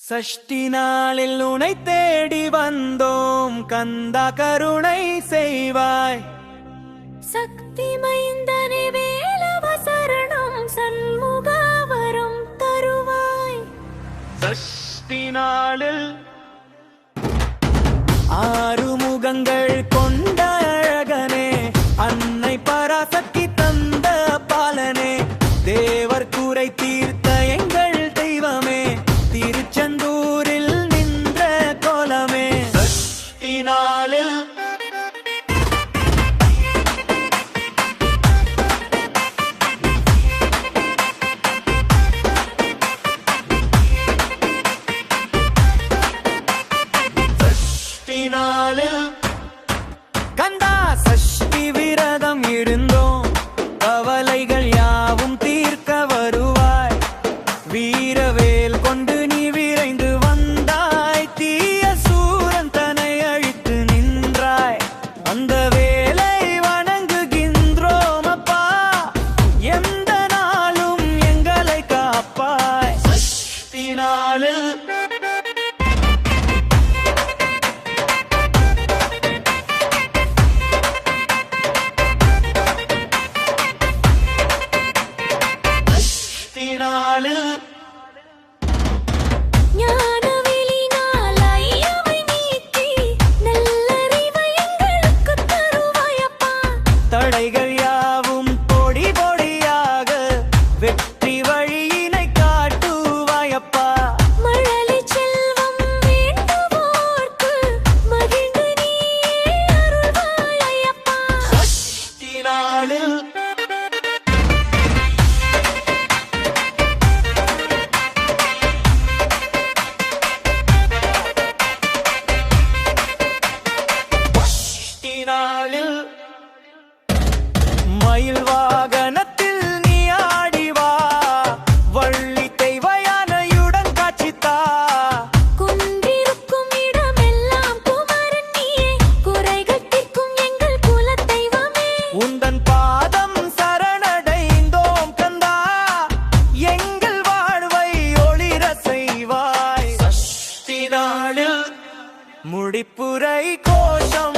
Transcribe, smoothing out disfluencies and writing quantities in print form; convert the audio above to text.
சஷ்டி நாளில் உனை தேடி வந்தோம் கந்தா, கருணை செய்வாய். சக்தி மைந்தனே வேலவ சரணம், சண்முகா வரம் தருவாய். சஷ்டி நாளில் ஆறு முகங்கள் கொண்ட அழகனே, அன்னை பராசக்தி தந்த பாலனே, தேவர் கூரை தீர்த்த எங்கள் தெய்வமே, திருச்செந்தூரில் நின்ற கோலமே. சஷ்டி நாளில் கந்தா சஷ்டி விரதம் இருந்தோம், கவலைகள் யாவும் தீர்க்க வருவாய். வீரவேல் கொண்டு நீ விரைந்து வந்தாய், தீய சூரன் தன்னை அழித்து நின்றாய். அந்த வேலை வணங்குகின்றோம் அப்பா, எந்த நாளும் எங்களை காப்பாய். சஷ்டி நாளில் ஞானவெளினால் ஐயவை நீக்கி நல்லறிவை எங்களுக்குத் தருவாயப்பா. தடைகள் யாவும் பொடி பொடியாக வெற்றி வழியினை காட்டுவாயப்பா. மழலை செல்வம் வேண்டுவோர்க்கு மகிழ்ந்து நீயே அருள்வாயப்பா. சஷ்டி நாளில் மயில் வாகனத்தில் நீ ஆடிவா, வள்ளி தெய்வயானையுடன் காட்சித்தா. குன்றிருக்கும் இடமெல்லாம் குமரன் நீயே, குறைகள் தீர்க்கும் எங்கள் குலத் தெய்வமே. உந்தன் பாதம் சரணடைந்தோம் கந்தா, எங்கள் வாழ்வை ஒளிர செய்வாய். சஷ்டி நாளில் முடிப்புரை கோஷம்